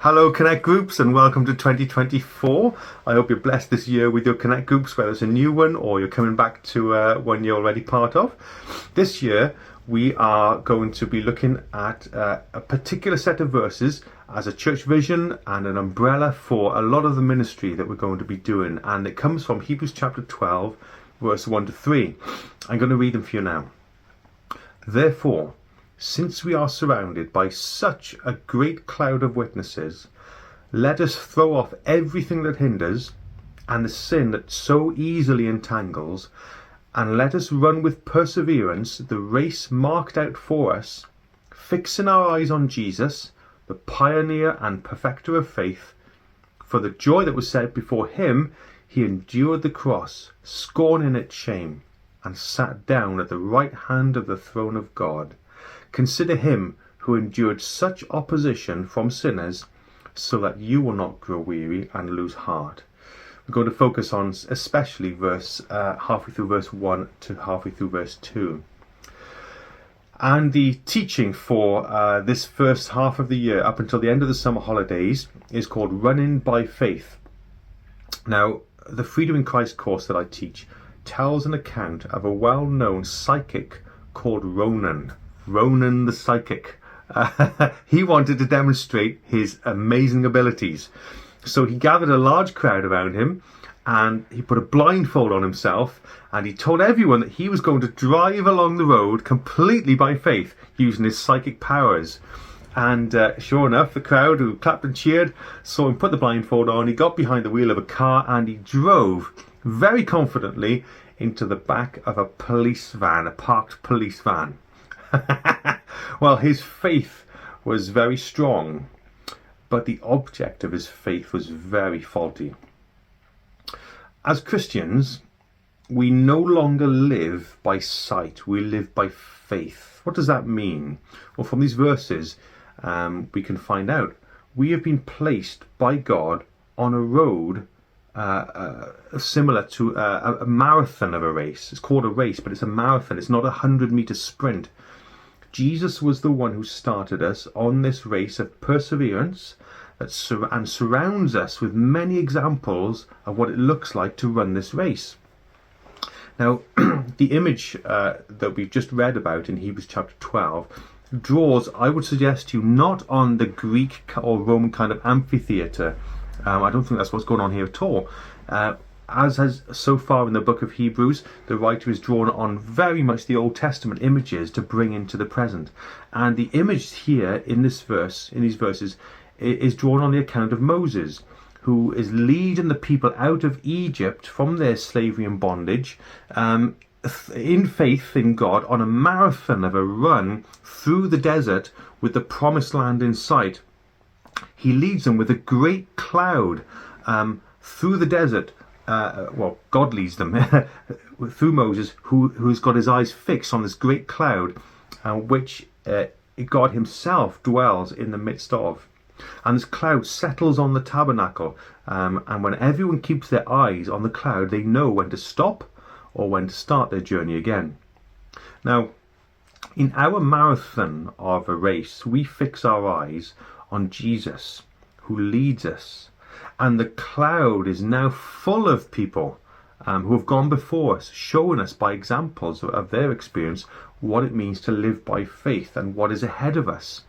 Hello, Connect Groups, and welcome to 2024. I hope you're blessed this year with your Connect Groups, whether it's a new one or you're coming back to one you're already part of. This year, we are going to be looking at a particular set of verses as a church vision and an umbrella for a lot of the ministry that we're going to be doing. And it comes from Hebrews chapter 12, verse 1 to 3. I'm going to read them for you now. Therefore, since we are surrounded by such a great cloud of witnesses, let us throw off everything that hinders and the sin that so easily entangles, and let us run with perseverance the race marked out for us, fixing our eyes on Jesus, the pioneer and perfecter of faith. For the joy that was set before him, he endured the cross, scorning its shame, and sat down at the right hand of the throne of God. Consider him who endured such opposition from sinners, so that you will not grow weary and lose heart. We're going to focus on especially halfway through verse 1 to halfway through verse 2. And the teaching for this first half of the year up until the end of the summer holidays is called Running by Faith. Now, the Freedom in Christ course that I teach tells an account of a well-known psychic called Ronan the psychic. He wanted to demonstrate his amazing abilities. So he gathered a large crowd around him and he put a blindfold on himself and he told everyone that he was going to drive along the road completely by faith using his psychic powers. And sure enough, the crowd who clapped and cheered saw him put the blindfold on. He got behind the wheel of a car and he drove very confidently into the back of a parked police van. Well, his faith was very strong, but the object of his faith was very faulty. As Christians, we no longer live by sight, we live by faith. What does that mean? Well, from these verses, we can find out. We have been placed by God on a road similar to a marathon of a race. It's called a race, but it's a marathon. It's not a 100-meter sprint. Jesus was the one who started us on this race of perseverance and surrounds us with many examples of what it looks like to run this race. Now, the image that we've just read about in Hebrews chapter 12 draws, I would suggest to you, not on the Greek or Roman kind of amphitheatre. I don't think that's what's going on here at all. As has so far in the book of Hebrews, the writer is drawn on very much the Old Testament images to bring into the present. And the image here in these verses, is drawn on the account of Moses, who is leading the people out of Egypt from their slavery and bondage, in faith in God, on a marathon of a run through the desert with the promised land in sight. He leads them with a great cloud through the desert. God leads them through Moses, who's got his eyes fixed on this great cloud, which God himself dwells in the midst of. And this cloud settles on the tabernacle, and when everyone keeps their eyes on the cloud, they know when to stop or when to start their journey again. Now, in our marathon of a race, we fix our eyes on Jesus, who leads us. And the cloud is now full of people who have gone before us, showing us by examples of their experience what it means to live by faith and what is ahead of us,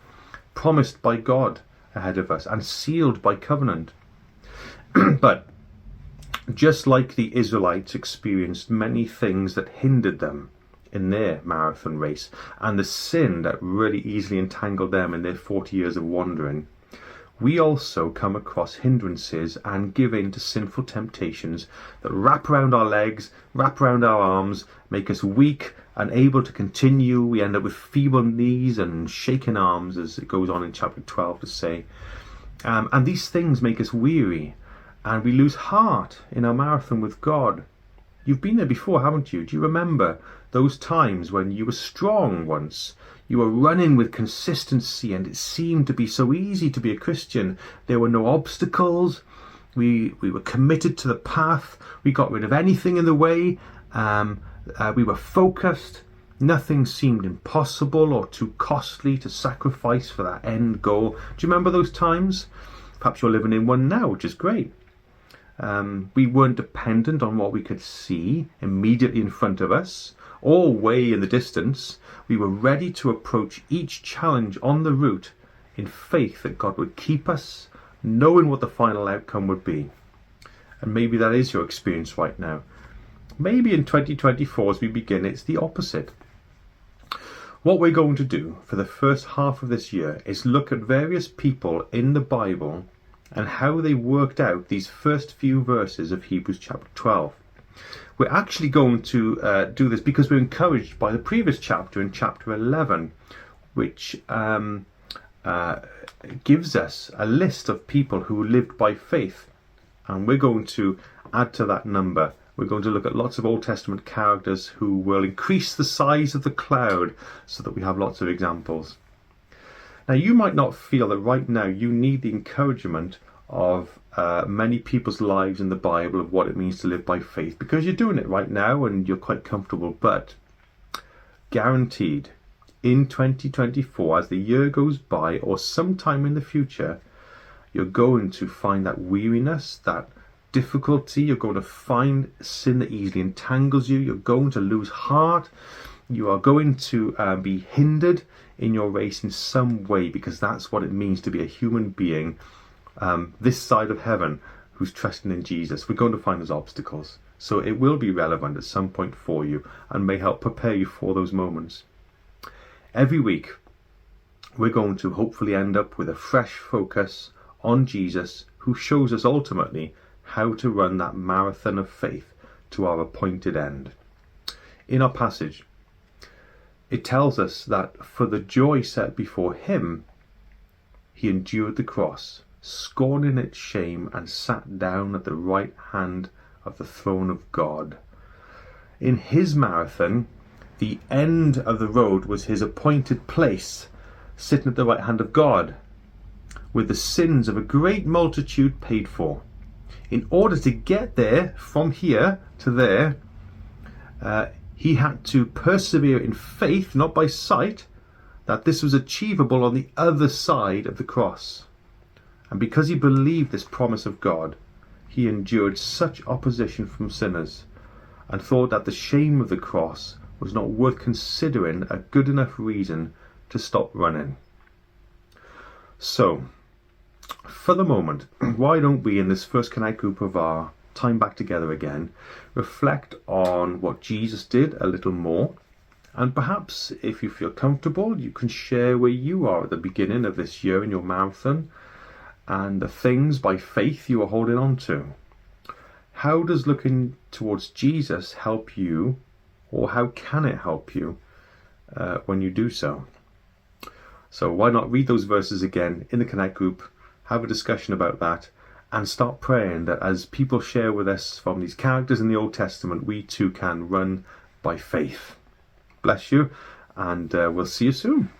promised by God ahead of us and sealed by covenant. But just like the Israelites experienced many things that hindered them in their marathon race, and the sin that really easily entangled them in their 40 years of wandering, we also come across hindrances and give in to sinful temptations that wrap around our legs, wrap around our arms, make us weak, unable to continue. We end up with feeble knees and shaking arms, as it goes on in chapter 12 to say. And these things make us weary, and we lose heart in our marathon with God. You've been there before, haven't you? Do you remember those times when you were strong once? You were running with consistency and it seemed to be so easy to be a Christian. There were no obstacles. We were committed to the path. We got rid of anything in the way. We were focused. Nothing seemed impossible or too costly to sacrifice for that end goal. Do you remember those times? Perhaps you're living in one now, which is great. We weren't dependent on what we could see immediately in front of us or way in the distance. We were ready to approach each challenge on the route in faith that God would keep us, knowing what the final outcome would be. And maybe that is your experience right now. Maybe in 2024, as we begin, it's the opposite. What we're going to do for the first half of this year is look at various people in the Bible and how they worked out these first few verses of Hebrews chapter 12. We're actually going to do this because we're encouraged by the previous chapter in chapter 11, which gives us a list of people who lived by faith. And we're going to add to that number. We're going to look at lots of Old Testament characters who will increase the size of the cloud so that we have lots of examples. Now, you might not feel that right now you need the encouragement of many people's lives in the Bible of what it means to live by faith, because you're doing it right now and you're quite comfortable. But guaranteed, in 2024, as the year goes by, or sometime in the future, you're going to find that weariness, that difficulty. You're going to find sin that easily entangles you. You're going to lose heart. You are going to be hindered in your race in some way, because that's what it means to be a human being this side of heaven who's trusting in Jesus. We're going to find those obstacles. So it will be relevant at some point for you and may help prepare you for those moments. Every week, we're going to hopefully end up with a fresh focus on Jesus, who shows us ultimately how to run that marathon of faith to our appointed end. In our passage, it tells us that for the joy set before him, he endured the cross, scorning its shame, and sat down at the right hand of the throne of God. In his marathon, the end of the road was his appointed place, sitting at the right hand of God, with the sins of a great multitude paid for. In order to get there, from here to there, he had to persevere in faith, not by sight, that this was achievable on the other side of the cross. And because he believed this promise of God, he endured such opposition from sinners and thought that the shame of the cross was not worth considering a good enough reason to stop running. So, for the moment, why don't we, in this first Connect group of our time back together again, reflect on what Jesus did a little more, and perhaps, if you feel comfortable, you can share where you are at the beginning of this year in your marathon and the things by faith you are holding on to. How does looking towards Jesus help you, or how can it help you when you do so? So why not read those verses again in the Connect group, have a discussion about that, and start praying that as people share with us from these characters in the Old Testament, we too can run by faith. Bless you, and we'll see you soon.